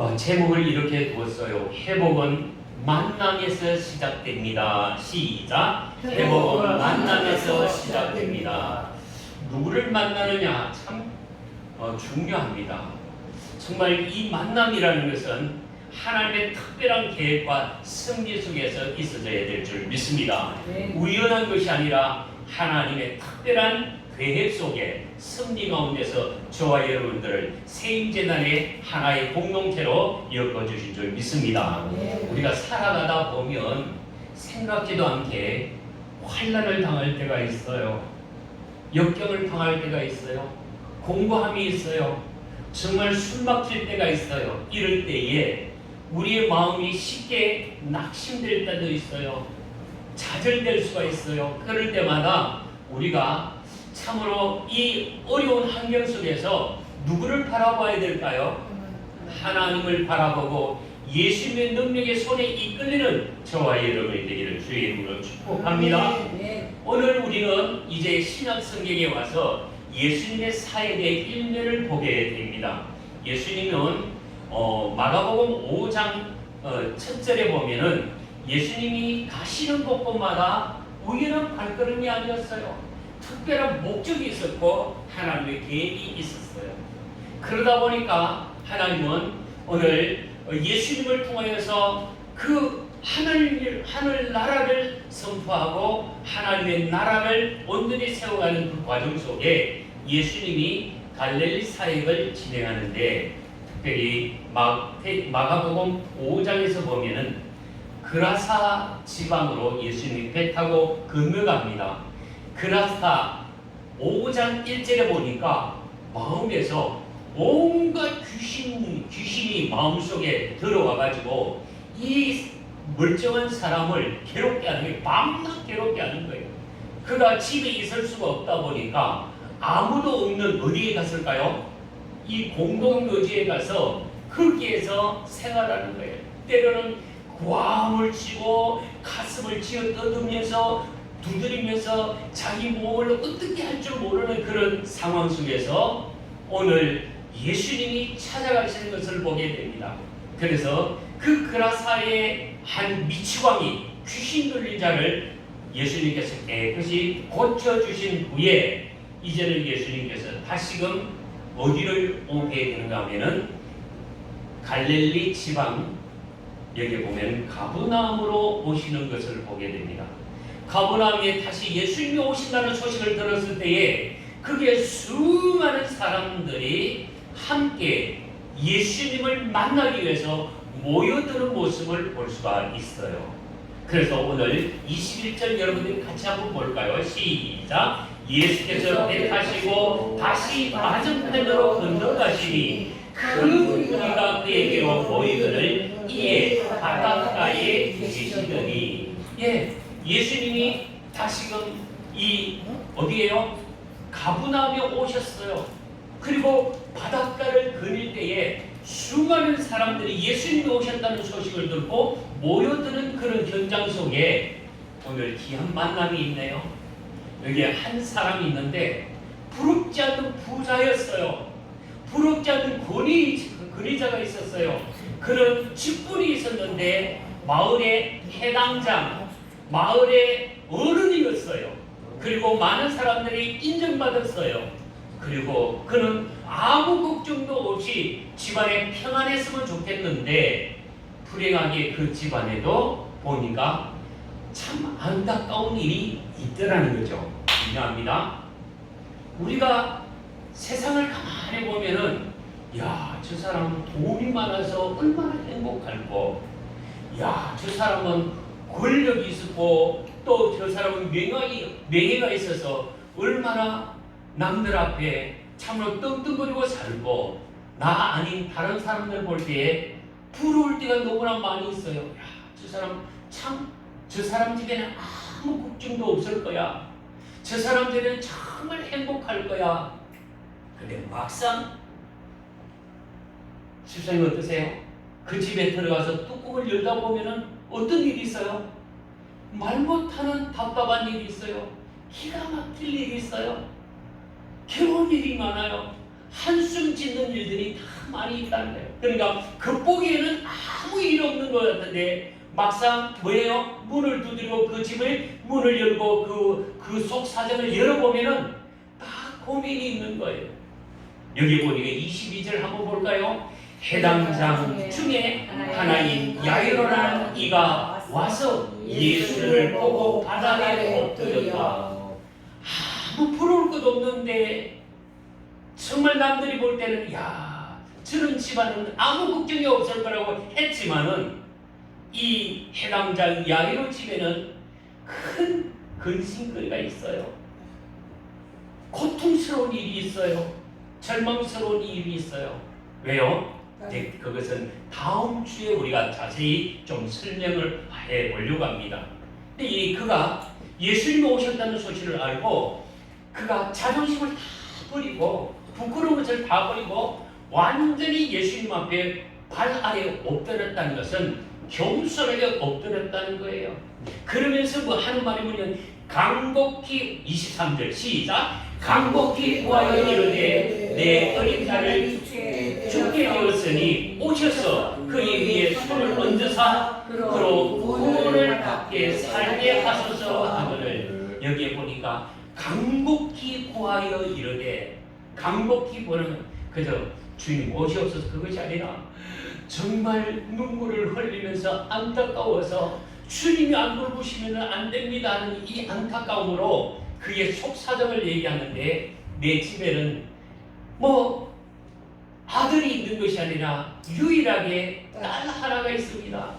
제목을 이렇게 두었어요. 회복은 만남에서 시작됩니다. 시작. 회복은 만남에서 시작됩니다. 누구를 만나느냐 참 중요합니다. 정말 이 만남이라는 것은 하나님의 특별한 계획과 섭리 속에서 있어져야 될 줄 믿습니다. 우연한 것이 아니라 하나님의 특별한 계획 속에 섭리 가운데서 저와 여러분들을 세임재단의 하나의 공동체로 엮어주신 줄 믿습니다. 우리가 살아가다 보면 생각지도 않게 환난을 당할 때가 있어요. 역경을 당할 때가 있어요. 공고함이 있어요. 정말 숨막힐 때가 있어요. 이럴 때에 우리의 마음이 쉽게 낙심될 때도 있어요. 좌절될 수가 있어요. 그럴 때마다 우리가 참으로 이 어려운 환경 속에서 누구를 바라봐야 될까요? 하나님을 바라보고 예수님의 능력의 손에 이끌리는 저와 여러분이 되기를 주의 이름으로 축복합니다. 오늘 우리는 이제 신약 성경에 와서 예수님의 사역의 일면을 보게 됩니다. 예수님은 마가복음 5장 첫 절에 보면은 예수님이 가시는 곳곳마다 우연한 발걸음이 아니었어요. 특별한 목적이 있었고 하나님의 계획이 있었어요. 그러다 보니까 하나님은 오늘 예수님을 통하여서 그 하늘 나라를 선포하고 하나님의 나라를 온전히 세워가는 그 과정 속에 예수님이 갈릴리 사역을 진행하는데 특별히 마가복음 5장에서 보면은 그라사 지방으로 예수님이 배 타고 건너갑니다. 그라사 5장 1절에 보니까 마음에서 온갖 귀신이 마음속에 들어와가지고 이 멀쩡한 사람을 괴롭게 하는 거예요. 밤낮 괴롭게 하는 거예요. 그가 집에 있을 수가 없다 보니까 아무도 없는 어디에 갔을까요? 이 공동묘지에 가서 거기에서 생활하는 거예요. 때로는 고함을 치고 가슴을 치어 떠들면서 두드리면서 자기 몸을 어떻게 할 줄 모르는 그런 상황 속에서 오늘 예수님이 찾아가시는 것을 보게 됩니다. 그래서 그 그라사의 한 미치광이 귀신 들린 자를 예수님께서 깨끗이 고쳐주신 후에 이제는 예수님께서 다시금 어디를 오게 되는가 하면은 갈릴리 지방 여기 보면 가브나움으로 오시는 것을 보게 됩니다. 가브나움에 다시 예수님이 오신다는 소식을 들었을 때에 그게 수많은 사람들이 함께 예수님을 만나기 위해서 모여드는 모습을 볼 수가 있어요. 그래서 오늘 21절 여러분들이 같이 한번 볼까요? 시작! 예수께서 배 타시고 다시 맞은편으로 건너가시니 큰 무리가 그에게로 모이거늘 이에 바닷가에 계시더니 예수님이 다시금 이 어디에요? 가브나움에 오셨어요. 그리고 바닷가를 거닐 때에 수많은 사람들이 예수님이 오셨다는 소식을 듣고 모여드는 그런 현장 속에 오늘 귀한 만남이 있네요. 여기에 한 사람이 있는데 부럽지 않는 부자였어요. 부럽지 않는 권위자가 있었어요. 그런 직분이 있었는데 마을의 해당장, 마을의 어른이었어요. 그리고 많은 사람들이 인정받았어요. 그리고 그는 아무 걱정도 없이 집안에 평안했으면 좋겠는데 불행하게 그 집안에도 보니까 참 안타까운 일이 있더라는 거죠. 중요합니다. 우리가 세상을 가만히 보면은 저 사람은 돈이 많아서 얼마나 행복할고, 저 사람은 권력이 있었고, 또 저 사람은 명예가 있어서 얼마나 남들 앞에 참으로 떵떵거리고 살고, 나 아닌 다른 사람들 볼 때에 부러울 때가 너무나 많이 있어요. 저 사람 집에는 아무 걱정도 없을 거야. 저 사람 집에는 정말 행복할 거야. 근데 막상 집사님 어떠세요? 그 집에 들어가서 뚜껑을 열다 보면은 어떤 일이 있어요? 말 못하는 답답한 일이 있어요. 기가 막힐 일이 있어요. 괴로운 일이 많아요. 한숨 짓는 일들이 다 많이 있다는 거예요. 그러니까 겉보기에는 아무 일 없는 것 같은데 막상 뭐예요? 문을 두드리고 그 집의 문을 열고 그 속 사정을 열어보면은 다 고민이 있는 거예요. 여기 보니까 22절 한번 볼까요? 해당 장 중에 하나인 야이로라는 이가 와서 예수를 보고 바닥에 엎드렸다. 아무 부러울 것 없는데 정말 남들이 볼 때는 야, 저런 집안은 아무 걱정이 없을 거라고 했지만은 이 해당자 야이로 집에는 큰 근심거리가 있어요. 고통스러운 일이 있어요. 절망스러운 일이 있어요. 왜요? 네, 그것은 다음 주에 우리가 자세히 좀 설명을 해 보려고 합니다. 근데 그가 예수님이 오셨다는 소식을 알고 그가 자존심을 다 버리고 부끄러운 것을 다 버리고 완전히 예수님 앞에 발 아래 엎드렸다는 것은 겸손하게 엎드렸다는 거예요. 그러면서 뭐 하는 말이 뭐냐면 간곡히 23절 시작 간곡히 구하여 이르되 내 어린 딸을 죽게 되었으니 오셔서 그의 위에 손을 얹으사 그로 구원을 받게 살게 하소서 하거늘. 여기에 보니까 간곡히 구하여 이르되 간곡히 구하는 그저 주님 오시옵소서 그것이 아니라 정말 눈물을 흘리면서 안타까워서 주님이 안 돌보시면 안 됩니다 하는 이 안타까움으로 그의 속사정을 얘기하는데 내 집에는 뭐 아들이 있는 것이 아니라 유일하게 딸 하나가 있습니다.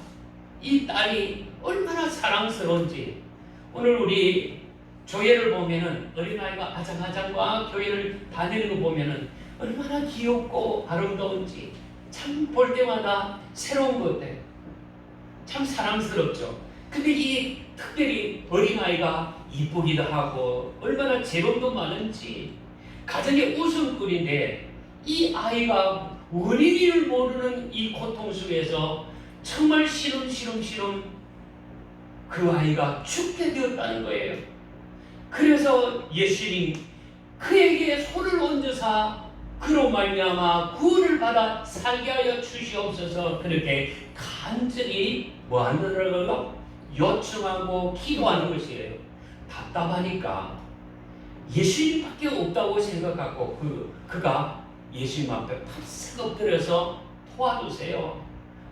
이 딸이 얼마나 사랑스러운지 오늘 우리 교회를 보면은 어린아이가 아장아장과 교회를 다니는 거 보면은 얼마나 귀엽고 아름다운지 참 볼 때마다 새로운 것 같아요. 참 사랑스럽죠. 근데 이 특별히 어린아이가 이쁘기도 하고 얼마나 재롱도 많은지 가정의 웃음거리인데 이 아이가 원인을 모르는 이 고통 속에서 정말 시름 그 아이가 죽게 되었다는 거예요. 그래서 예수님 그에게 손을 얹으사 그로 말미암아 구원을 받아 살게 하여 주시옵소서 그렇게 간절히 뭐 하느라고 요청하고 기도하는 것이에요. 답답하니까 예수님밖에 없다고 생각하고 그가 예수님 앞에 팍 엎드려서 도와주세요.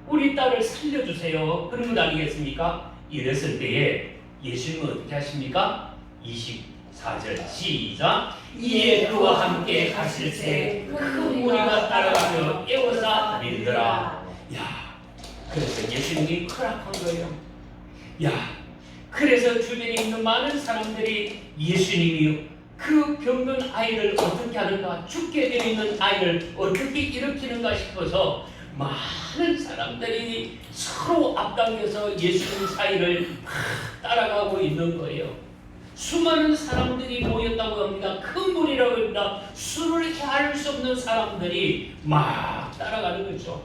우리 딸을 살려주세요. 그런 것 아니겠습니까? 이랬을 때에 예수님은 어떻게 하십니까? 24절 시작 이에 그와 함께 가실새 큰 무리가 따라가며 애워싸 밀더라. 야, 그래서 예수님이 허락한 거예요. 야, 그래서 주변에 있는 많은 사람들이 예수님이 그 병든 아이를 어떻게 하는가, 죽게 되어 있는 아이를 어떻게 일으키는가 싶어서 많은 사람들이 서로 앞당겨서 예수님 사이를 따라가고 있는 거예요. 수많은 사람들이 모였다고 합니다. 큰 무리라고 합니다. 수를 헤아릴 수 없는 사람들이 막 따라가는 거죠.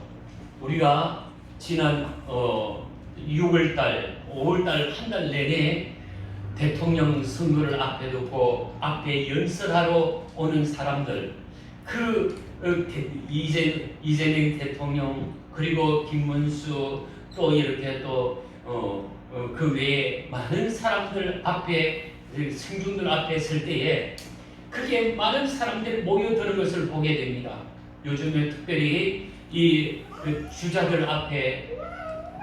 우리가 지난 6월달, 5월달 한 달 내내 대통령 선거를 앞에 두고 앞에 연설하러 오는 사람들, 이재명 대통령 그리고 김문수 또 이렇게 그 외에 많은 사람들 앞에 성중들 앞에 설 때에 그게 많은 사람들이 모여드는 것을 보게 됩니다. 요즘에 특별히 주자들 앞에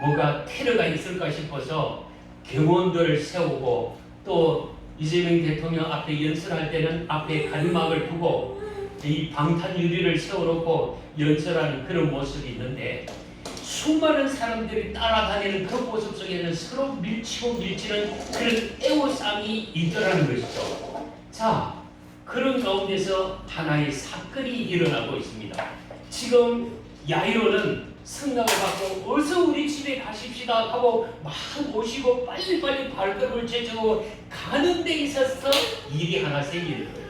뭐가 테러가 있을까 싶어서 경호원들을 세우고 또 이재명 대통령 앞에 연설할 때는 앞에 가림막을 두고 이 방탄 유리를 세워놓고 연설하는 그런 모습이 있는데 수많은 사람들이 따라다니는 그 모습 속에는 서로 밀치고 밀치는 그런 애워싸움이 있더라는 것이죠. 자, 그런 가운데서 하나의 사건이 일어나고 있습니다. 지금 야이로는 승낙을 받고 어서 우리 집에 가십시다 하고 막 오시고 빨리빨리 발걸음을 제치고 가는 데 있어서 일이 하나 생기는 거예요.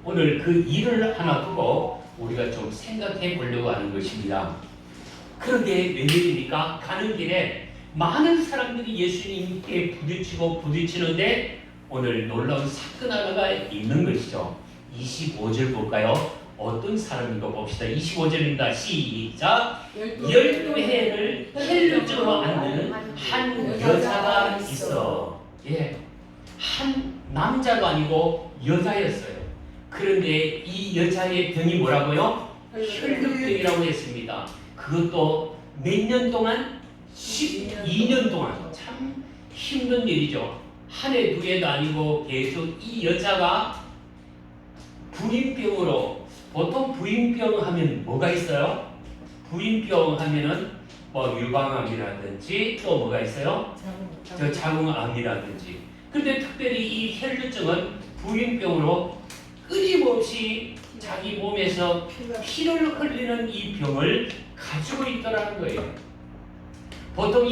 오늘 그 일을 하나 두고 우리가 좀 생각해 보려고 하는 것입니다. 그런데 웬일입니까? 가는 길에 많은 사람들이 예수님께 부딪히는데 오늘 놀라운 사건 하나가 있는 것이죠. 25절 볼까요? 어떤 사람인가 봅시다. 25절입니다. 시작. 12해를 혈류증으로 앓는 한 여자가 있어. 예, 한 남자도 아니고 여자였어요. 그런데 이 여자의 병이 뭐라고요? 혈류병이라고 했습니다. 그것도 몇 년 동안? 12년 동안. 참 힘든 일이죠. 한 해, 두 해도 아니고 계속 이 여자가 부인병으로, 보통 부인병 하면 뭐가 있어요? 부인병 하면은 뭐 유방암이라든지 또 뭐가 있어요? 저 자궁암이라든지. 근데 특별히 이 혈류증은 부인병으로 끊임없이 자기 몸에서 피를 흘리는 이 병을 가지고 있더라는 거예요. 보통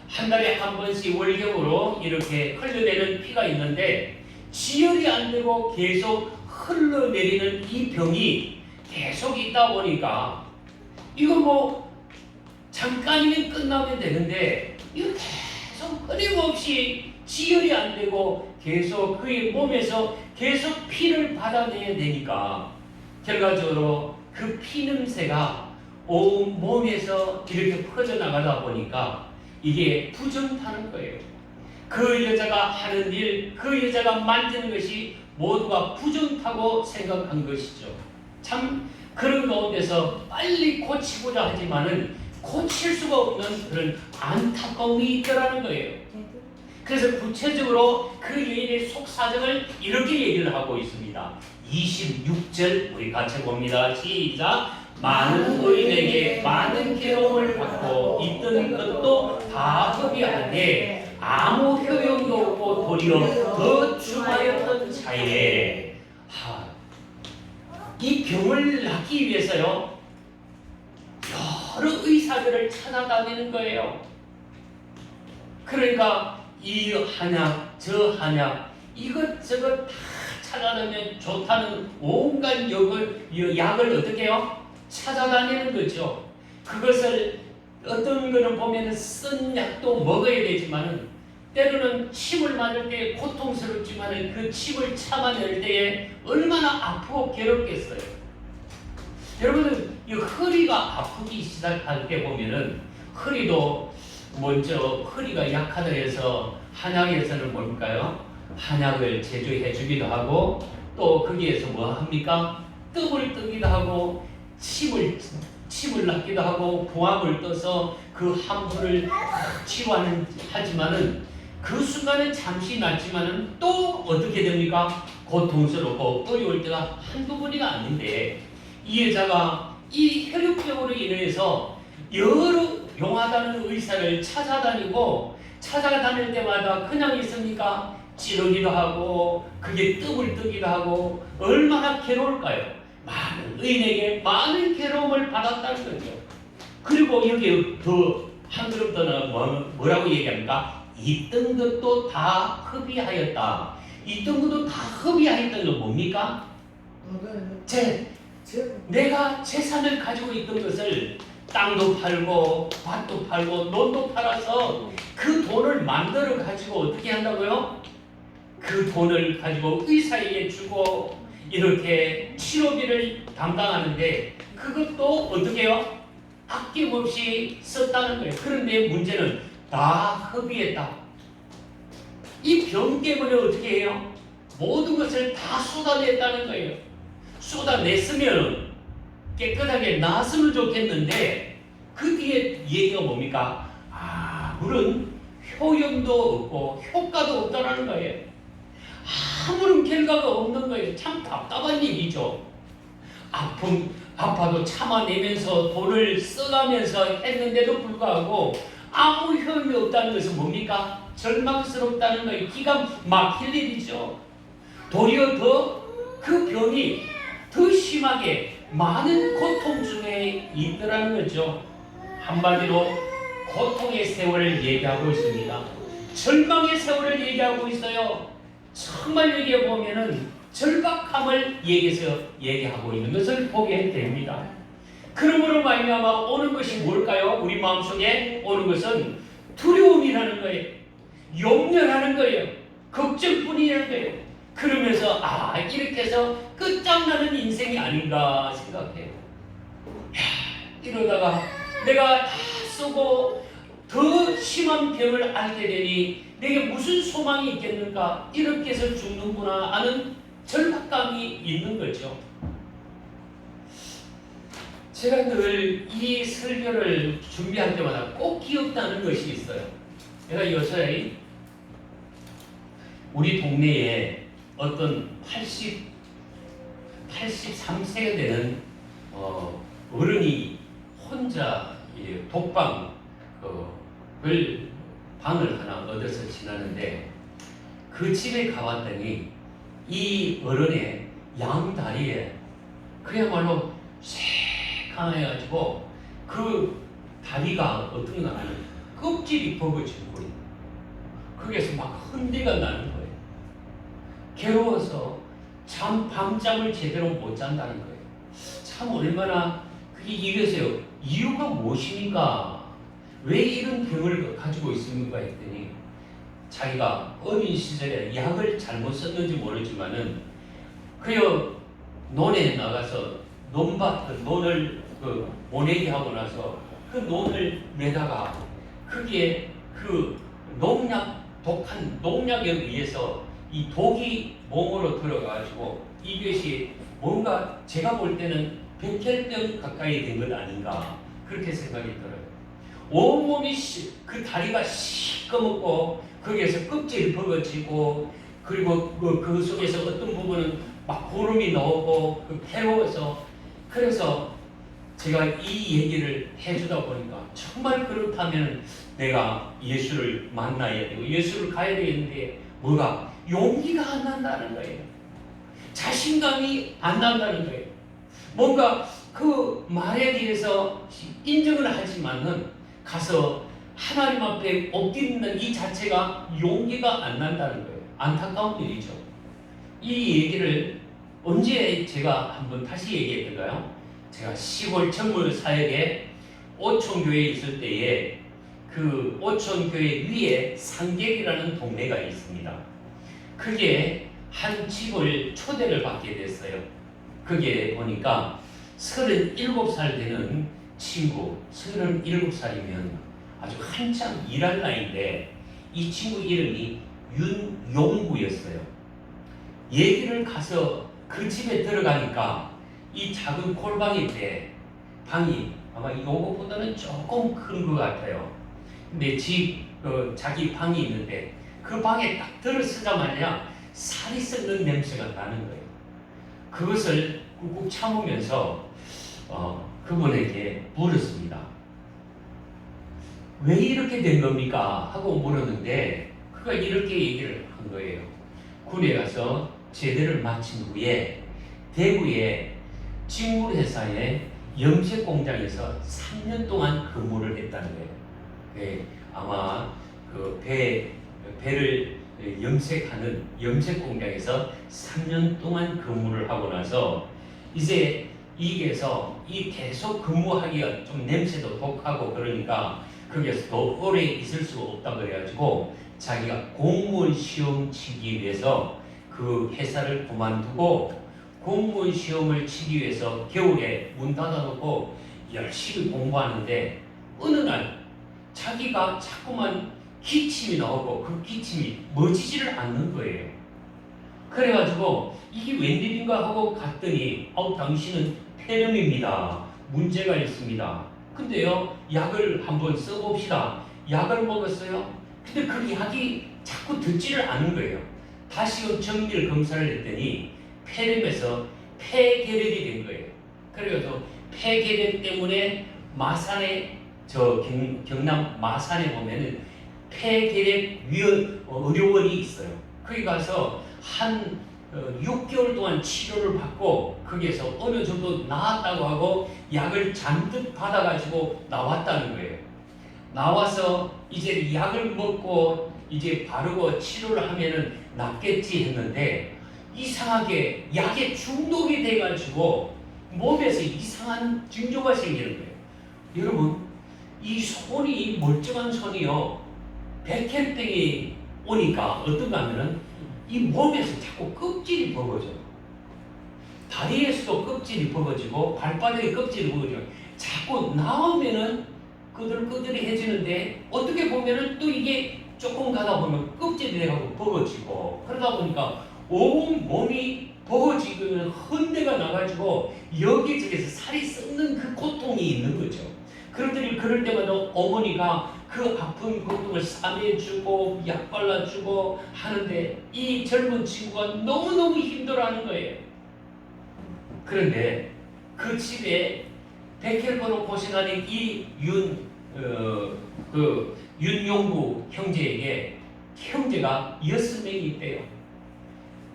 한 달에 한 번씩 월경으로 이렇게 흘러내리는 피가 있는데 지혈이 안 되고 계속 흘러내리는 이 병이 계속 있다 보니까 이거 뭐 잠깐이면 끝나면 되는데 이거 계속 끊임없이 지혈이 안 되고 계속 그의 몸에서 계속 피를 받아내야 되니까 결과적으로 그 피 냄새가 온 몸에서 이렇게 퍼져나가다 보니까 이게 부정타는 거예요. 그 여자가 하는 일, 그 여자가 만드는 것이 모두가 부정타고 생각한 것이죠. 참 그런 가운데서 빨리 고치고자 하지만은 고칠 수가 없는 그런 안타까움이 있더라는 거예요. 그래서 구체적으로 그 여인의 속사정을 이렇게 얘기를 하고 있습니다. 26절 우리 같이 봅니다. 시작. 많은 의인에게 많은 괴로움을 받고 있던 것도 다 허비하되 아무 효용도 없고 도리어 더 중하였던 차에 이 병을 낫기 위해서요 여러 의사들을 찾아다니는 거예요. 그러니까 이 한약 저 한약 이것저것 다 찾아다니면 좋다는 온갖 약을 어떻게 해요? 찾아다니는 거죠. 그것을 어떤 거는 보면 쓴 약도 먹어야 되지만은 때로는 침을 맞을 때 고통스럽지만은 그 침을 참아낼 때에 얼마나 아프고 괴롭겠어요. 여러분은 이 허리가 아프기 시작할 때 보면은 허리도 먼저 허리가 약하다 해서 한약에서는 뭘까요? 한약을 제조해 주기도 하고 또 거기에서 뭐 합니까? 떡을 뜨기도 하고 침을 낫기도 하고 부함을 떠서 그 함부를 치유하는 하지만은 그 순간은 잠시 낫지만은 또 어떻게 됩니까? 고통스럽고 어려울 때가 한두 번이가 아닌데 이 여자가 이 혈육병으로 인해서 여러 용하다는 의사를 찾아다닐 때마다 그냥 있습니까? 찌르기도 하고 그게 뜸을 뜨기도 하고 얼마나 괴로울까요? 많은 의인에게 많은 괴로움을 받았다는 거죠. 그리고 여기 더 한 그룹 더는 뭐라고 얘기합니까? 있던 것도 다 허비하였다. 있던 것도 다 허비하였다는 건 뭡니까? 내가 재산을 가지고 있던 것을 땅도 팔고 밭도 팔고 논도 팔아서 그 돈을 만들어 가지고 어떻게 한다고요? 그 돈을 가지고 의사에게 주고 이렇게 치료비를 담당하는데 그것도 어떻게 해요? 아낌없이 썼다는 거예요. 그런데 문제는 다 허비했다. 이 병 때문에 어떻게 해요? 모든 것을 다 쏟아냈다는 거예요. 쏟아냈으면 깨끗하게 나았으면 좋겠는데 그 뒤에 얘기가 뭡니까? 아무런 효용도 없고 효과도 없다는 거예요. 아무런 결과가 없는 거예요. 참 답답한 일이죠. 아파도 참아내면서 돈을 써가면서 했는데도 불구하고 아무 효용이 없다는 것은 뭡니까? 절망스럽다는 거예요. 기가 막힐 일이죠. 도리어 더 그 병이 더 심하게 많은 고통 중에 있더라는 거죠. 한마디로 고통의 세월을 얘기하고 있습니다. 절망의 세월을 얘기하고 있어요. 정말 여기에 보면은 절박함을 얘기하고 있는 것을 보게 됩니다. 그러므로 말미암아 오는 것이 뭘까요? 우리 마음속에 오는 것은 두려움이라는 거예요. 염려라는 거예요. 걱정뿐이라는 거예요. 그러면서 이렇게 해서 끝장나는 인생이 아닌가 생각해요. 이러다가 내가 다 쓰고 더 심한 병을 앓게 되니 내게 무슨 소망이 있겠는가, 이렇게 해서 죽는구나 하는 절박감이 있는 거죠. 제가 늘 이 설교를 준비할 때마다 꼭 기억나는 것이 있어요. 제가 요새 우리 동네에 어떤 83세가 되는 어른이 혼자 독방을 방을 하나 얻어서 지나는데, 그 집에 가봤더니 이 어른의 양다리에 그야말로 새카매가지고 그 다리가 어떤 거 하면 껍질이 벗어지고 거기에서 막 흔들가 나는 거예요. 괴로워서 밤잠을 제대로 못 잔다는 거예요. 참 얼마나 그게 이래서요. 이유가 무엇입니까? 왜 이런 병을 가지고 있습니까? 했더니 자기가 어린 시절에 약을 잘못 썼는지 모르지만은 그여 논에 나가서 논을 모내기 하고 나서 그 논을 매다가 거기에 그 독한 농약에 의해서 이 독이 몸으로 들어가지고 이것이 뭔가 제가 볼 때는 백혈병 가까이 된 것 아닌가, 그렇게 생각이 들어요. 온몸이 그 다리가 시꺼멓고 거기에서 껍질이 벗어지고, 그리고 그 속에서 어떤 부분은 막 고름이 나오고 괴로워서, 그래서 제가 이 얘기를 해주다 보니까 정말 그렇다면 내가 예수를 만나야 되고 예수를 가야 되겠는데 뭐가 용기가 안 난다는 거예요. 자신감이 안 난다는 거예요. 뭔가 그 말에 대해서 인정을 하지만은 가서 하나님 앞에 엎드리는 이 자체가 용기가 안 난다는 거예요. 안타까운 일이죠. 이 얘기를 언제 제가 한번 다시 얘기했던가요? 제가 시골 전문 사역에 오촌교회에 있을 때에 그 오촌교회 위에 상계이라는 동네가 있습니다. 그게 한 집을 초대를 받게 됐어요. 그게 보니까 37살 되는 친구, 37살이면 아주 한참 일할 나이인데 이 친구 이름이 윤용구였어요. 얘기를 가서 그 집에 들어가니까 이 작은 콜방인데 방이 아마 요거보다는 조금 큰 것 같아요. 근데 자기 방이 있는데 그 방에 딱 들어서자마자 살이 썩는 냄새가 나는 거예요. 그것을 꾹꾹 참으면서 그분에게 물었습니다. 왜 이렇게 된 겁니까? 하고 물었는데 그가 이렇게 얘기를 한 거예요. 군에 가서 제대를 마친 후에 대구의 직물회사의 염색 공장에서 3년 동안 근무를 했다는 거예요. 네, 아마 그 배를 염색하는 염색 공장에서 3년 동안 근무를 하고 나서 이제 이게서 계속 근무하기가 좀 냄새도 독하고 그러니까 거기에서 더 오래 있을 수가 없다 그래가지고 자기가 공무원 시험 치기 위해서 그 회사를 그만두고 공무원 시험을 치기 위해서 겨울에 문 닫아놓고 열심히 공부하는데 어느 날 자기가 자꾸만 기침이 나오고 그 기침이 멎지지를 않는 거예요. 그래가지고 이게 웬일인가 하고 갔더니 당신은 폐렴입니다. 문제가 있습니다. 근데요, 약을 한번 써봅시다. 약을 먹었어요. 근데 그 약이 자꾸 듣지를 않는 거예요. 다시 정밀 검사를 했더니 폐렴에서 폐결핵이 된 거예요. 그래서 폐결핵 때문에 마산에 경남 마산에 보면은 폐결핵 의료원이 있어요. 거기 가서 한 6개월 동안 치료를 받고 거기에서 어느 정도 나았다고 하고 약을 잔뜩 받아가지고 나왔다는 거예요. 나와서 이제 약을 먹고 이제 바르고 치료를 하면은 낫겠지 했는데 이상하게 약에 중독이 돼가지고 몸에서 이상한 징조가 생기는 거예요. 여러분, 이 멀쩡한 손이요, 백혈병이 오니까 어떤가 하면은 이 몸에서 자꾸 껍질이 벗어져요. 다리에서도 껍질이 벗어지고 발바닥에 껍질이 벗어지고 자꾸 나오면은 끄들끄들해지는데 어떻게 보면은 또 이게 조금 가다 보면 껍질이 돼가지고 벗어지고 그러다 보니까 온 몸이 벗어지고 헌내가 나가지고 여기저기서 살이 썩는 그 고통이 있는 거죠. 그럴 때마다 어머니가 그 아픈 고통을 싸매주고 약 발라주고 하는데 이 젊은 친구가 너무너무 힘들어하는 거예요. 그런데 그 집에 백혈병으로 고생하는 이 윤용구 형제에게 형제가 6명이 있대요.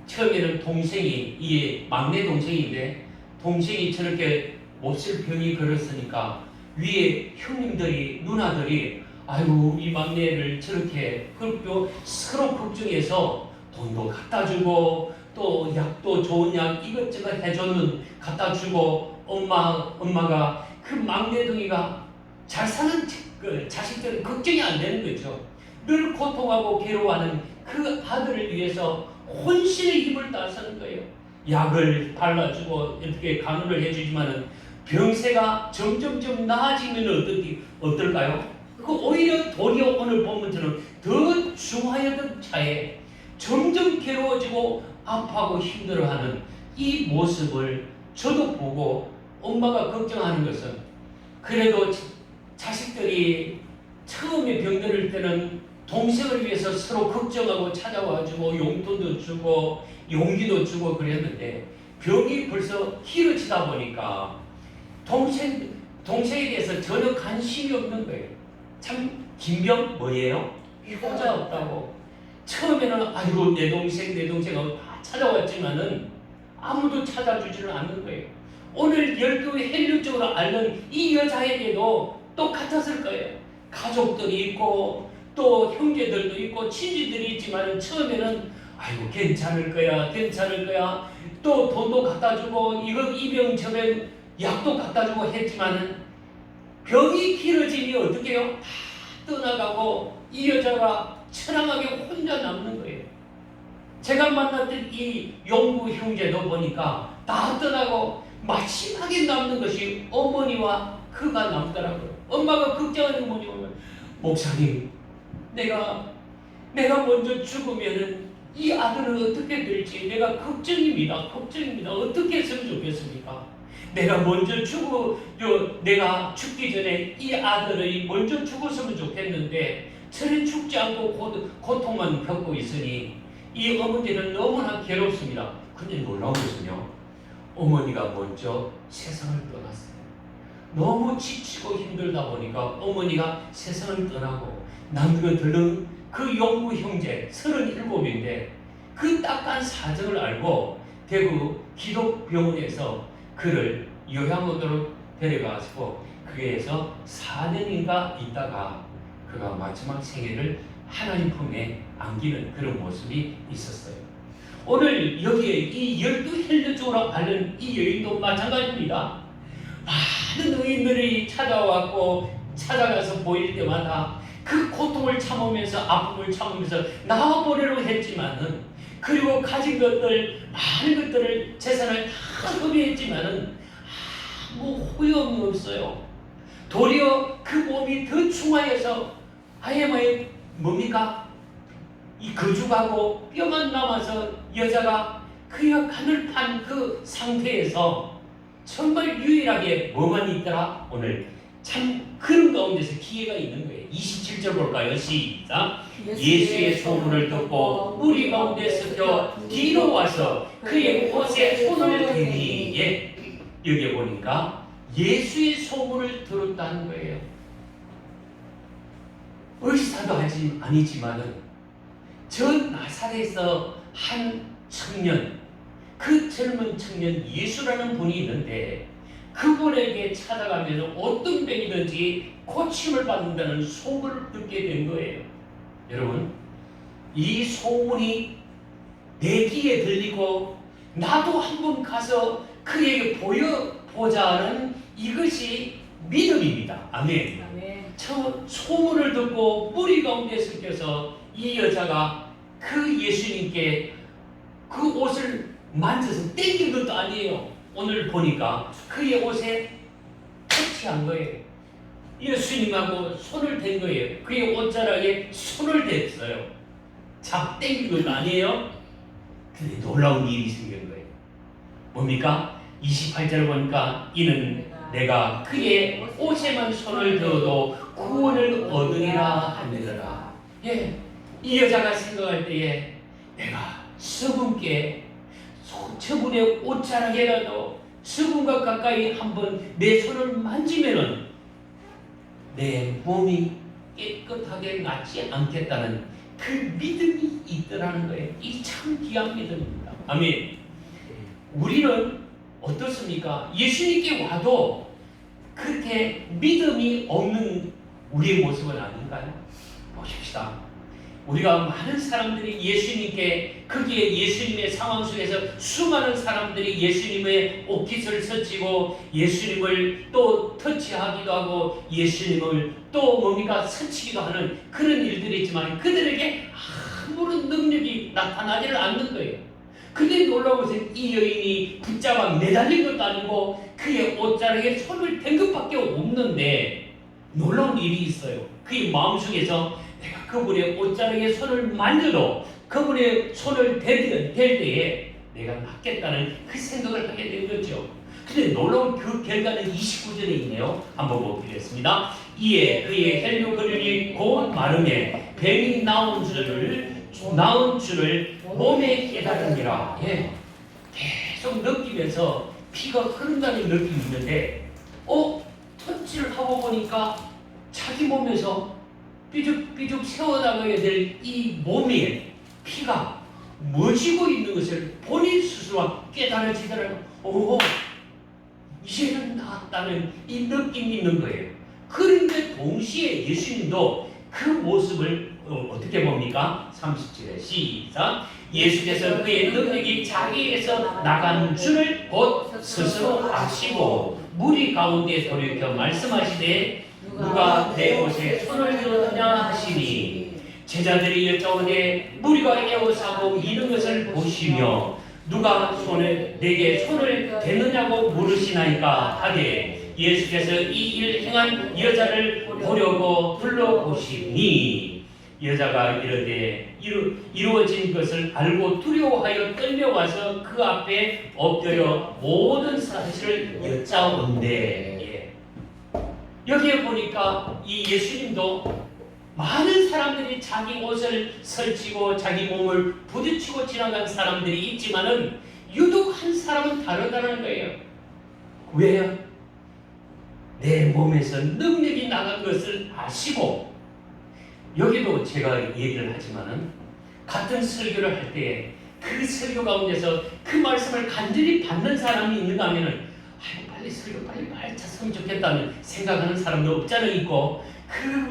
처음에는 동생이, 이 막내 동생인데 동생이 저렇게 몹쓸 병이 걸었으니까 위에 형님들이, 누나들이 아이고 이 막내를 저렇게 서로 걱정해서 돈도 갖다 주고 또 약도 좋은 약 이것저것 해줬는 갖다 주고 엄마가 그 막내둥이가 잘 사는 그 자식들은 걱정이 안 되는 거죠. 늘 고통하고 괴로워하는 그 아들을 위해서 혼신의 힘을 다하는 거예요. 약을 발라주고 이렇게 간호를 해주지만은 병세가 점점점 나아지면 어떨까요? 그 오히려 도리어 오늘 본문처럼 더 중하여던 차에 점점 괴로워지고 아파하고 힘들어하는 이 모습을 저도 보고 엄마가 걱정하는 것은 그래도 자식들이 처음에 병들을 때는 동생을 위해서 서로 걱정하고 찾아와주고 용돈도 주고 용기도 주고 그랬는데 병이 벌써 길어지다 보니까 동생에 대해서 전혀 관심이 없는 거예요. 참 김병 뭐예요? 효자 없다고. 처음에는 아이고 내 동생 하고 다 찾아왔지만은 아무도 찾아주지는 않는 거예요. 오늘 열교의 헬륜적으로 앓는 이 여자에게도 똑같았을 거예요. 가족들이 있고 또 형제들도 있고 친지들이 있지만 처음에는 아이고 괜찮을 거야 또 돈도 갖다 주고 이 병 저 병 약도 갖다 주고 했지만은 병이 길어지니 어떻게 해요? 다 떠나가고 이 여자가 처량하게 혼자 남는 거예요. 제가 만났던 이 용구 형제도 보니까 다 떠나고 마지막에 남는 것이 어머니와 그가 남더라고요. 엄마가 걱정하는 게 뭐냐면 목사님 내가 먼저 죽으면은 이 아들은 어떻게 될지 내가 걱정입니다. 어떻게 했으면 좋겠습니까? 내가 죽기 전에 이 아들이 먼저 죽었으면 좋겠는데 저는 죽지 않고 고통만 겪고 있으니 이 어머니는 너무나 괴롭습니다. 근데 놀라운 것은요, 어머니가 먼저 세상을 떠났어요. 너무 지치고 힘들다 보니까 어머니가 세상을 떠나고 남들은 들른 그 용구 형제 37인데 그 딱한 사정을 알고 대구 기독병원에서 그를 요양원으로 데려가시고 그에서 4년인가 있다가 그가 마지막 생애를 하나님 품에 안기는 그런 모습이 있었어요. 오늘 여기에 이 12헬륜 쪽으로 가는 이 여인도 마찬가지입니다. 많은 의인들이 찾아가서 보일 때마다 그 고통을 참으면서 아픔을 참으면서 나와보려고 했지만은 그리고 가진 것들 많은 것들을 재산을 다 소비했지만은 아무 후회함이 없어요. 도리어 그 몸이 더 충하여서 아예 뭡니까? 이 거죽하고 뼈만 남아서 여자가 그냥 간을 판 그 상태에서 정말 유일하게 뭐만 있더라? 오늘 참 그런 가운데서 기회가 있는 거예요. 27절 볼까요? 시작. 예수의 소문을 듣고 무리 가운데 섞여 뒤로 와서 그의 옷에 손을 대니 여기 보니까 예수의 소문을 들었다는 거예요. 의사도 아니지만은 저 나사렛에서 한 청년, 그 젊은 청년 예수라는 분이 있는데 그분에게 찾아가면 어떤 병이든지 고침을 받는다는 소문을 듣게 된 거예요. 여러분, 이 소문이 내 귀에 들리고 나도 한번 가서 그에게 보여보자 하는 이것이 믿음입니다. 아멘. 저 소문을 듣고 무리 가운데 섞여서 이 여자가 그 예수님께 그 옷을 만져서 땡긴 것도 아니에요. 오늘 보니까 그의 옷에 터치한 거예요. 예수님하고 손을 댄 거예요. 그의 옷자락에 손을 댔어요. 잡 땡긴 것도 아니에요. 근데 놀라운 일이 생긴 거예요. 뭡니까? 28절을 보니까 이는 내가 그의 옷에만 손을 대어도 구원을 얻으리라 하느니라. 예, 이 여자가 생각할 때에 내가 저분께 저분의 옷자락에라도 저분과 가까이 한번 내 손을 만지면은 내 몸이 깨끗하게 낫지 않겠다는 그 믿음이 있더라는 거예요. 이 참 귀한 믿음입니다. 아멘. 우리는 어떻습니까? 예수님께 와도 그렇게 믿음이 없는 우리의 모습은 아닌가요? 보십시다. 우리가 많은 사람들이 예수님께 거기에 예수님의 상황 속에서 수많은 사람들이 예수님의 옷깃을 스치고 예수님을 또 터치하기도 하고 예수님을 또 뭡니까 스치기도 하는 그런 일들이 있지만 그들에게 아무런 능력이 나타나지를 않는 거예요. 근데 놀라운 것은 이 여인이 붙잡아 매달린 것도 아니고 그의 옷자락에 손을 댄 것밖에 없는데 놀라운 일이 있어요. 그의 마음속에서 내가 그분의 옷자락에 손을 만져도 그분의 손을 댈 때에 내가 낫겠다는 그 생각을 하게 된 거죠. 근데 놀라운 그 결과는 29절에 있네요. 한번 보겠습니다. 이에 그의 헬류거림이 곧 마름에 뱀이 나은 줄을 몸에 깨달으니라. 예. 계속 느끼면서 피가 흐른다는 느낌이 있는데 터치를 하고 보니까 자기 몸에서 삐죽삐죽 세워나가야 될 이 몸에 피가 멎고 있는 것을 본인 스스로 깨달아지더라고요. 이제는 나았다는 이 느낌이 있는 거예요. 그런데 동시에 예수님도 그 모습을 어떻게 봅니까? 30절에 시작. 예수께서 그의 능력이 자기에서 나간 줄을 곧 스스로 아시고 무리 가운데 돌이켜 말씀하시되 누가 내 옷에 손을 들었느냐 하시니 제자들이 여쭤오되 무리가 에워싸고 미는 것을 보시며 누가 내게 손을 대느냐고 물으시나이까 하되 예수께서 이 일 행한 여자를 보려고 둘러보시니 여자가 이르되 이루어진 것을 알고 두려워하여 떨려와서 그 앞에 엎드려 모든 사실을 여짜온대. 여기에 보니까 이 예수님도 많은 사람들이 자기 옷을 설치고 자기 몸을 부딪히고 지나간 사람들이 있지만은 유독 한 사람은 다르다는 거예요. 왜요? 내 몸에서 능력이 나간 것을 아시고 여기도 제가 얘기를 하지만은 같은 설교를 할 때에 그 설교 가운데서 그 말씀을 간절히 받는 사람이 있는가 하면은 빨리 설교 빨리 찼으면 좋겠다는 생각하는 사람도 없잖아 있고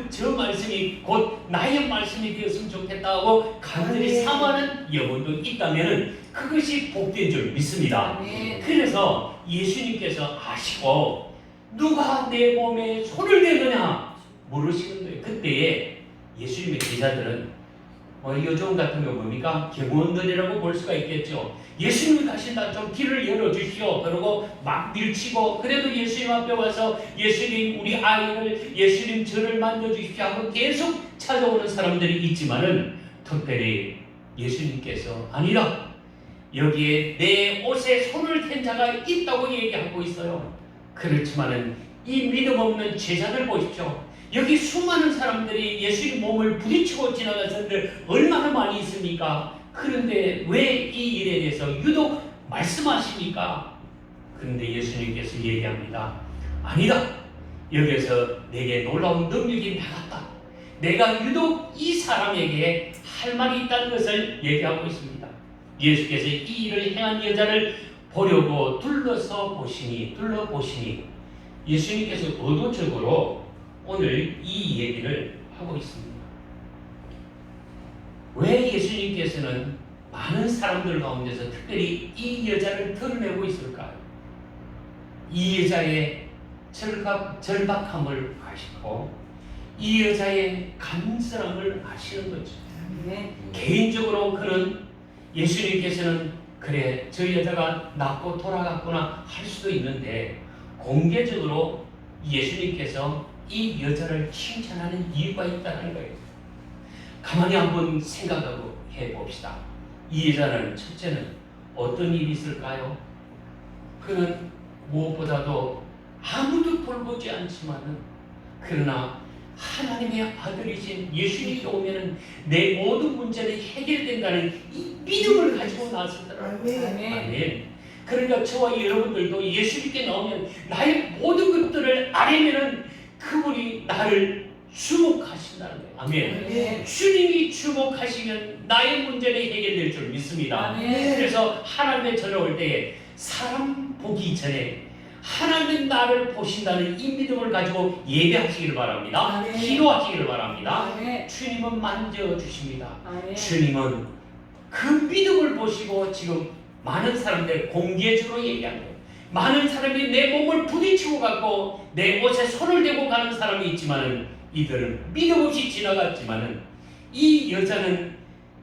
저 말씀이 곧 나의 말씀이 되었으면 좋겠다고 간절히 사모하는 여러분도 있다면 그것이 복된 줄 믿습니다. 그래서 예수님께서 아시고 누가 내 몸에 손을 대느냐 물으시는 거예요. 그때에 예수님의 제자들은 요즘 같은 경우 뭡니까? 경호원들이라고 볼 수가 있겠죠. 예수님이 가신다 좀 길을 열어주시오. 그러고 막 밀치고 그래도 예수님 앞에 와서 예수님 우리 아이를 예수님 저를 만져주십시오 하고 계속 찾아오는 사람들이 있지만은 특별히 예수님께서 아니라 여기에 내 옷에 손을 댄 자가 있다고 얘기하고 있어요. 그렇지만은 이 믿음 없는 제자들 보십시오. 여기 수많은 사람들이 예수님 몸을 부딪히고 지나가서들 얼마나 많이 있습니까? 그런데 왜 이 일에 대해서 유독 말씀하십니까? 그런데 예수님께서 얘기합니다. 아니다. 여기서 내게 놀라운 능력이 나갔다. 내가 유독 이 사람에게 할 말이 있다는 것을 얘기하고 있습니다. 예수께서 이 일을 행한 여자를 보려고 둘러보시니 예수님께서 의도적으로 오늘 이 얘기를 하고 있습니다. 왜 예수님께서는 많은 사람들 가운데서 특별히 이 여자를 드러내고 있을까요? 이 여자의 절박함을 아시고 이 여자의 간절함을 아시는 거죠. 개인적으로 그는 예수님께서는 그래 저 여자가 낫고 돌아갔구나 할 수도 있는데 공개적으로 예수님께서 이 여자를 칭찬하는 이유가 있다는 거예요. 가만히 한번 생각하고 해봅시다. 이 여자는 첫째는 어떤 일이 있을까요? 그는 무엇보다도 아무도 돌보지 않지만은 그러나 하나님의 아들이신 예수님이 오면은 내 모든 문제는 해결된다는 이 믿음을 가지고 나섰더라고요. 아멘. 그러니까 저와 여러분들도 예수님께 나오면 나의 모든 것들을 알면은 그분이 나를 주목하신다는 거예요. 아멘. 주님이 주목하시면 나의 문제는 해결될 줄 믿습니다. 아멘. 그래서 하나님의 전에 올 때에 사람 보기 전에 하나님 나를 보신다는 이 믿음을 가지고 예배하시기를 바랍니다. 아멘. 기도하시기를 바랍니다. 아멘. 주님은 만져주십니다. 아멘. 주님은 그 믿음을 보시고 지금 많은 사람들 공개적으로 얘기한 거예요. 많은 사람이 내 몸을 부딪히고 갖고 내 옷에 손을 대고 가는 사람이 있지만은 이들은 믿음 없이 지나갔지만은 이 여자는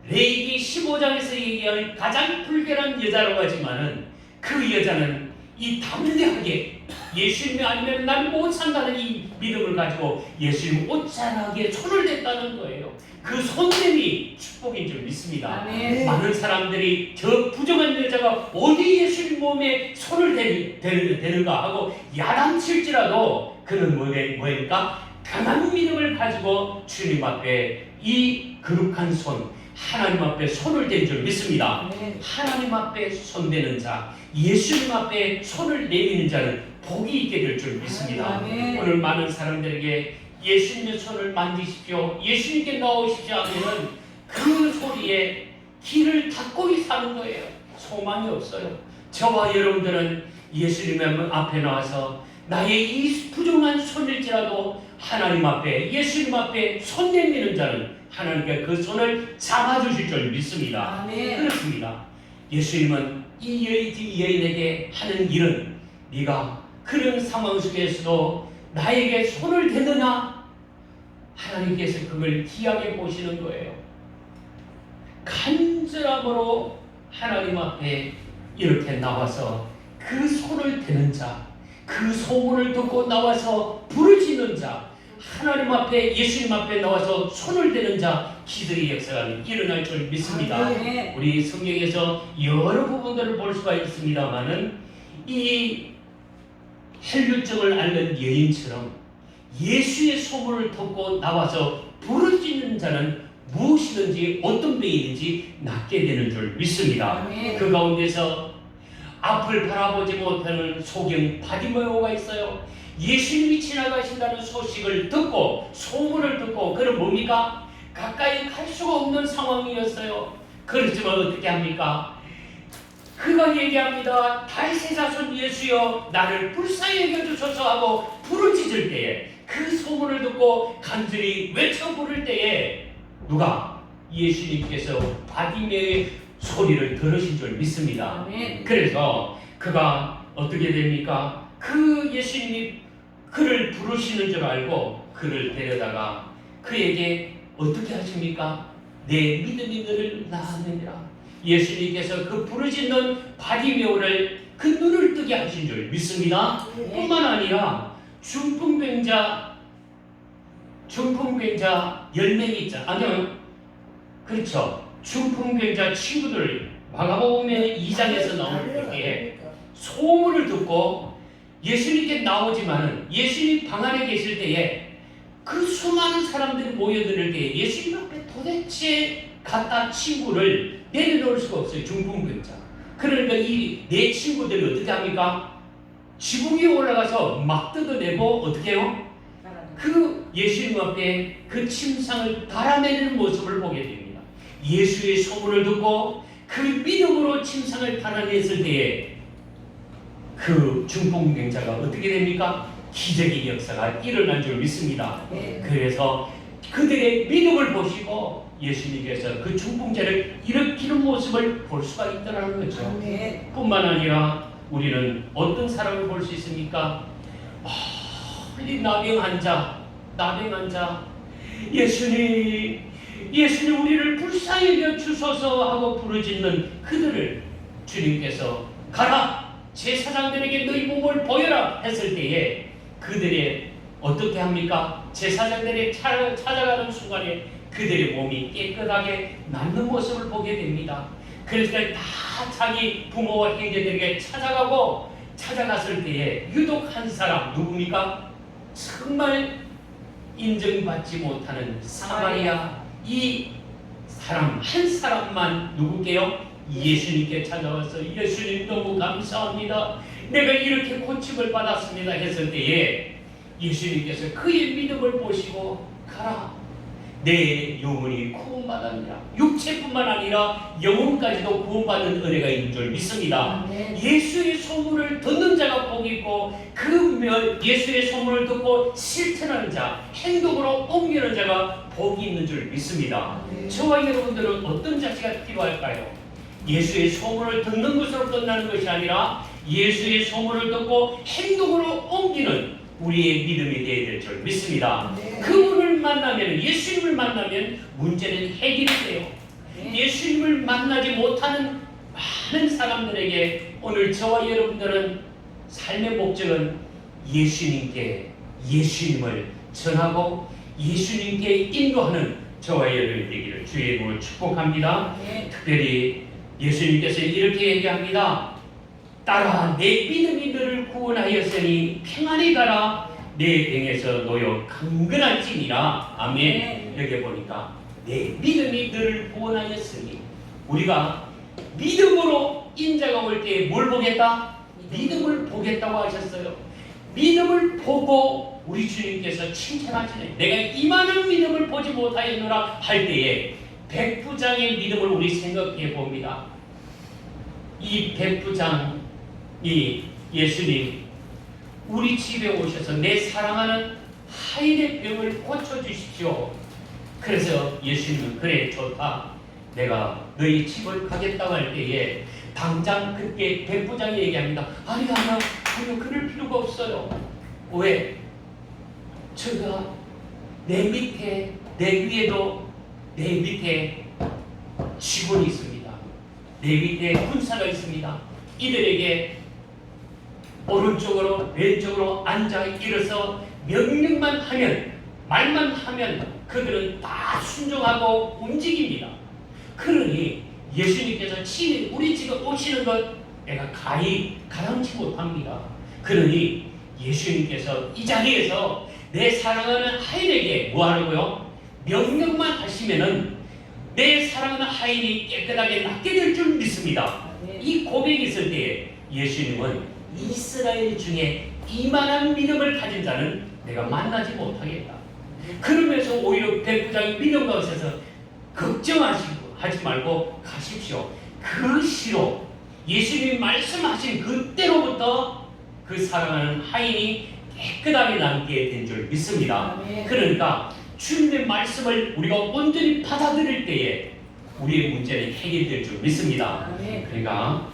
레위기 15장에서 얘기하는 가장 불결한 여자라고 하지만은 그 여자는 이 담대하게 예수님이 아니면 난 못 산다는 이 믿음을 가지고 예수님 옷자락에 손을 댔다는 거예요. 그 손됨이 축복인 줄 믿습니다. 아멘. 많은 사람들이 저 부정한 여자가 어디 예수님 몸에 손을 대는가 하고 야단칠지라도 그는 뭐니까 강한 믿음을 가지고 주님 앞에 이 거룩한 손 하나님 앞에 손을 댄 줄 믿습니다. 아멘. 하나님 앞에 손대는 자, 예수님 앞에 손을 내미는 자는 복이 있게 될 줄 믿습니다. 아멘. 오늘 많은 사람들에게 예수님의 손을 만지십시오, 예수님께 나오십시오 하면은 그 소리에 귀를 닫고 사는 거예요. 소망이 없어요. 저와 여러분들은 예수님 앞에 나와서 나의 이 부정한 손일지라도 하나님 앞에 예수님 앞에 손 내미는 자는 하나님께 그 손을 잡아주실 줄 믿습니다. 아멘. 그렇습니다. 예수님은 이 여인에게 하는 일은 네가 그런 상황 속에서도 나에게 손을 대느냐? 하나님께서 그걸 귀하게 보시는 거예요. 간절함으로 하나님 앞에 이렇게 나와서 그 손을 대는 자, 그 소문을 듣고 나와서 부르짖는 자, 하나님 앞에 예수님 앞에 나와서 손을 대는 자, 기적의 역사가 일어날 줄 믿습니다. 아멘. 우리 성경에서 여러 부분들을 볼 수가 있습니다만은 이 혈루증을 앓는 여인처럼 예수의 소문을 듣고 나와서 부르짖는 자는 무엇이든지 어떤 병이든지 낫게 되는 줄 믿습니다. 아멘. 그 가운데서 앞을 바라보지 못하는 소경 바디메오가 있어요. 예수님이 지나가신다는 소식을 듣고 소문을 듣고 그는 뭡니까? 가까이 갈 수가 없는 상황이었어요. 그렇지만 어떻게 합니까? 그가 얘기합니다. 다윗의 자손 예수여 나를 불쌍히 여겨주소서 하고 부르짖을 때에 그 소문을 듣고 간절히 외쳐 부를 때에 누가? 예수님께서 바디메오의 소리를 들으신 줄 믿습니다. 아멘. 그래서 그가 어떻게 됩니까? 그 예수님이 그를 부르시는 줄 알고 그를 데려다가 그에게 어떻게 하십니까? 내 믿음이 너를 나았느니라. 예수님께서 그 부르짖는 바디메오를 그 눈을 뜨게 하신 줄 믿습니다. 뿐만 아니라 중풍병자 10명이 있잖아. 아니요. 그렇죠. 중풍병자 친구들 마가복음 2장에서 나오는 때에 소문을 듣고 예수님께 나오지만은 예수님 방 안에 계실 때에 그 수많은 사람들이 모여들 때에 예수님 앞에 도대체 갖다 친구를 내려놓을 수가 없어요. 중풍병자. 그러니까 이 내 친구들이 어떻게 합니까? 지붕 위에 올라가서 막 뜯어내고 어떻게 해요? 그 예수님 앞에 그 침상을 달아내는 모습을 보게 됩니다. 예수의 소문을 듣고 그 믿음으로 침상을 달아냈을 때에 그 중풍병자가 어떻게 됩니까? 기적의 역사가 일어난 줄 믿습니다. 그래서 그들의 믿음을 보시고 예수님께서 그 중풍자를 일으키는 모습을 볼 수가 있다는 거죠. 뿐만 아니라 우리는 어떤 사람을 볼 수 있습니까? 나병 환자 예수님 예수님 우리를 불쌍히 여겨 주소서 하고 부르짖는 그들을 주님께서 가라 제사장들에게 너희 몸을 보여라 했을 때에 그들의 어떻게 합니까? 제사장들이 찾아가는 순간에 그들의 몸이 깨끗하게 낫는 모습을 보게 됩니다. 그래서 다 자기 부모와 형제들에게 찾아갔을 때에 유독 한 사람 누굽니까? 정말 인정받지 못하는 사마리아 이 사람 한 사람만 누구게요? 예수님께 찾아와서 예수님 너무 감사합니다. 내가 이렇게 고침을 받았습니다 했을 때에 예수님께서 그의 믿음을 보시고 가라 내 영혼이 구원받았느라 육체뿐만 아니라 영혼까지도 구원받는 은혜가 있는 줄 믿습니다. 예수의 소문을 듣는 자가 복이 있고 예수의 소문을 듣고 실천하는 자 행동으로 옮기는 자가 복이 있는 줄 믿습니다. 저와 여러분들은 어떤 자세가 필요할까요? 예수의 소문을 듣는 것으로 끝나는 것이 아니라 예수의 소문을 듣고 행동으로 옮기는 우리의 믿음이 되어야 될 줄 믿습니다. 그분을 만나면 예수님을 만나면 문제는 해결이 돼요. 예수님을 만나지 못하는 많은 사람들에게 오늘 저와 여러분들은 삶의 목적은 예수님을 전하고 예수님께 인도하는 저와 여러분이 되기를 주의 이름으로 축복합니다. 특별히 예수님께서 이렇게 얘기합니다. 따라 내 믿음이 너를 구원하였으니 평안히 가라 내 병에서 놓여 강건할지니라. 아멘. 여기 보니까 내 믿음이 너를 구원하였으니 우리가 믿음으로 인자가 올 때 뭘 보겠다? 믿음을 보겠다고 하셨어요. 믿음을 보고 우리 주님께서 칭찬하시네. 내가 이만한 믿음을 보지 못하였노라 할 때에 백부장의 믿음을 우리 생각해 봅니다. 이 백부장이 예수님 우리 집에 오셔서 내 사랑하는 하인의 병을 고쳐주십시오. 그래서 예수님은 그래 좋다. 내가 너희 집을 가겠다고 할 때에 당장 그때 백부장이 얘기합니다. 아니요 그럴 필요가 없어요. 왜? 제가 내 위에도 내 밑에 직원이 있습니다. 내 밑에 군사가 있습니다. 이들에게 오른쪽으로 왼쪽으로 앉아 일어서 명령만 하면 말만 하면 그들은 다 순종하고 움직입니다. 그러니 예수님께서 친히 우리 집에 오시는 것 내가 가당치 못합니다. 그러니 예수님께서 이 자리에서 내 사랑하는 하인에게 뭐 하라고요? 명령만 하시면은 내 사랑하는 하인이 깨끗하게 낫게 될 줄 믿습니다. 이 고백이 있을 때에 예수님은 이스라엘 중에 이만한 믿음을 가진 자는 내가 만나지 못하겠다. 그러면서 오히려 백부장이 믿음 가운데서 걱정하지 말고 가십시오. 그 시로 예수님이 말씀하신 그때로부터 그 사랑하는 하인이 깨끗하게 남게 된 줄 믿습니다. 그러니까 주님의 말씀을 우리가 온전히 받아들일 때에 우리의 문제는 해결될 줄 믿습니다. 그러니까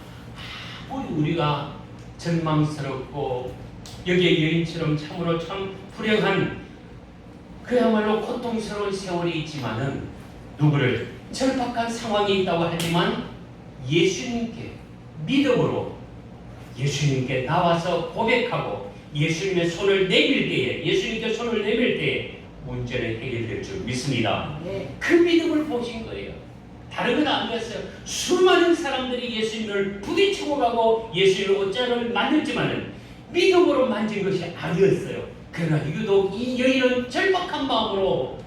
아무리 우리가 절망스럽고 여기에 여인처럼 참으로 참 불행한 그야말로 고통스러운 세월이 있지만은 누구를 절박한 상황이 있다고 하지만 예수님께 믿음으로 예수님께 나와서 고백하고 예수님의 손을 내밀 때에 문제는 해결될 줄 믿습니다. 그 믿음을 보신 거예요. 다른 건 아니었어요. 수많은 사람들이 예수님을 부딪히고 가고 예수님의 옷자락을 만졌지만은 믿음으로 만진 것이 아니었어요. 그러나 유독 이 여인은 절박한 마음으로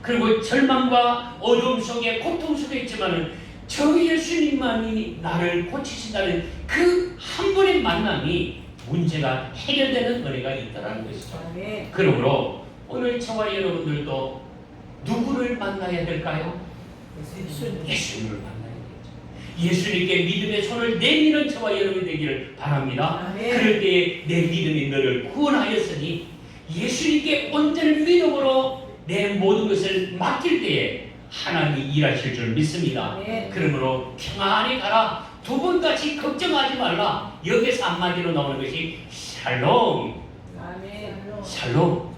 그리고 절망과 어려움 속에 고통 속에 있지만은 저 예수님만이 나를 고치신다는 그 한 번의 만남이 문제가 해결되는 은혜가 있다는 것이죠. 그러므로 오늘 저와 여러분들도 누구를 만나야 될까요? 예수님을 만나야 되죠. 예수님께 믿음의 손을 내미는 저와 여러분이 되기를 바랍니다. 그럴 때에 내 믿음이 너를 구원하였으니 예수님께 온전한 믿음으로 내 모든 것을 맡길 때에 하나님이 일하실 줄 믿습니다. 그러므로 평안히 가라. 두 번 다시 걱정하지 말라. 여기서 한마디로 나오는 것이 샬롬. 샬롬.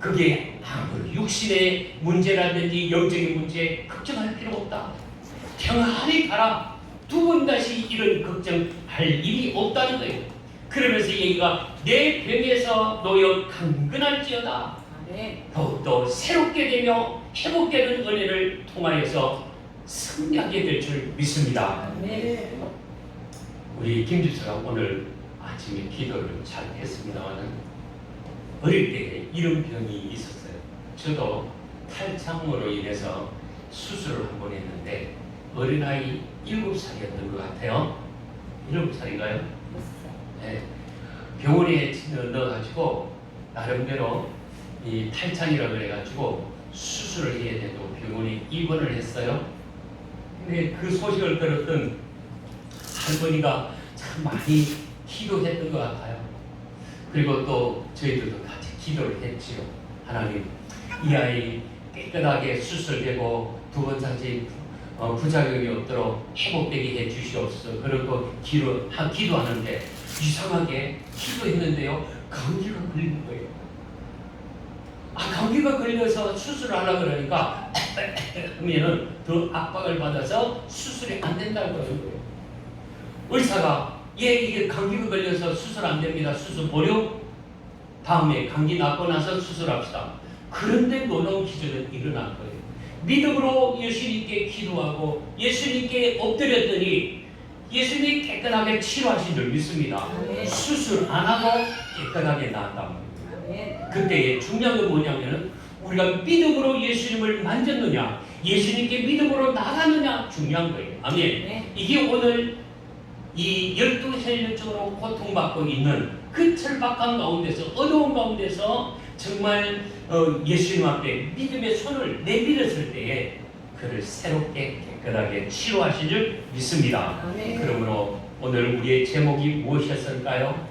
그게 아무 육신의 문제라든지 영적인 문제 걱정할 필요 없다. 평안히 가라. 두 번 다시 이런 걱정할 일이 없다는 거예요. 그러면서 얘기가 내 병에서 놓여 강건할지어다. 더욱더 새롭게 되며 회복되는 은혜를 통하여서 승리하게 될 줄 믿습니다. 우리 김집사가 오늘 아침에 기도를 잘 했습니다만 어릴 때 이런 병이 있었어요. 저도 탈장으로 인해서 수술을 한 번 했는데 어린아이 7살이었던 것 같아요. 7살인가요? 네. 병원에 넣어가지고 나름대로 이 탈장이라고 해가지고 수술을 해야 되고 병원에 입원을 했어요. 근데 그 소식을 들었던 할머니가 참 많이 기도했던 것 같아요. 그리고 또 저희들도 같이 기도를 했지요. 하나님, 이 아이 깨끗하게 수술되고 두 번 다시 부작용이 없도록 회복되게 해 주시옵소서. 그리고 기도하는데 이상하게 기도했는데요, 감기가 걸리는 거예요. 감기가 걸려서 수술을 하려고 그러니까 하면은 더 압박을 받아서 수술이 안 된다고 그러는 거예요. 의사가 이게 감기가 걸려서 수술 안 됩니다. 수술 보려? 다음에 감기 낫고 나서 수술합시다. 그런데 놀라운 기적은 일어난 거예요. 믿음으로 예수님께 기도하고 예수님께 엎드렸더니 예수님이 깨끗하게 치료하신 줄 믿습니다. 수술 안 하고 깨끗하게 나았다. 그때의 중요한 건 뭐냐면은 우리가 믿음으로 예수님을 만졌느냐, 예수님께 믿음으로 나가느냐 중요한 거예요. 아멘. 이게 오늘 이 열두혈류증으로 고통받고 있는 그 절박한 가운데서, 어려운 가운데서 정말 예수님 앞에 믿음의 손을 내밀었을 때에 그를 새롭게 깨끗하게 치료하신 줄 믿습니다. 아멘. 그러므로 오늘 우리의 제목이 무엇이었을까요?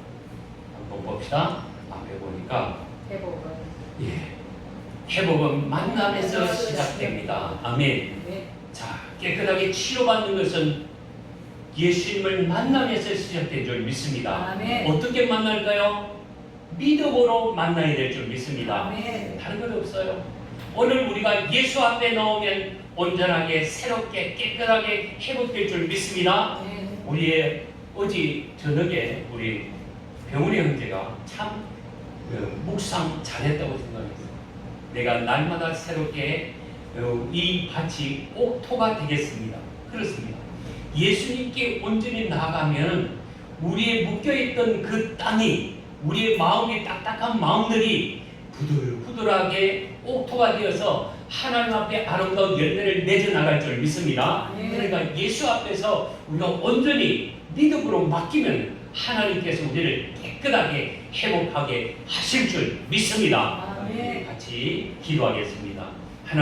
한번 봅시다. 앞에 보니까 회복은 만남에서 시작됩니다. 아멘. 자, 깨끗하게 치료받는 것은 예수님을 만남에서 시작된 줄 믿습니다. 아멘. 어떻게 만날까요? 믿음으로 만나야 될 줄 믿습니다. 아멘. 다른 건 없어요. 오늘 우리가 예수 앞에 나오면 온전하게 새롭게 깨끗하게 회복될 줄 믿습니다. 아멘. 우리의 어제 저녁에 우리 병훈이 형제가 참 묵상 잘했다고 생각했어요. 내가 날마다 새롭게 이 밭이 옥토가 되겠습니다. 그렇습니다. 예수님께 온전히 나아가면 우리의 묶여있던 그 땅이, 우리의 마음이 딱딱한 마음들이 부들부들하게 옥토가 되어서 하나님 앞에 아름다운 열매를 맺어나갈 줄 믿습니다. 그러니까 예수 앞에서 우리가 온전히 믿음으로 맡기면 하나님께서 우리를 깨끗하게 회복하게 하실 줄 믿습니다. 같이 기도하겠습니다.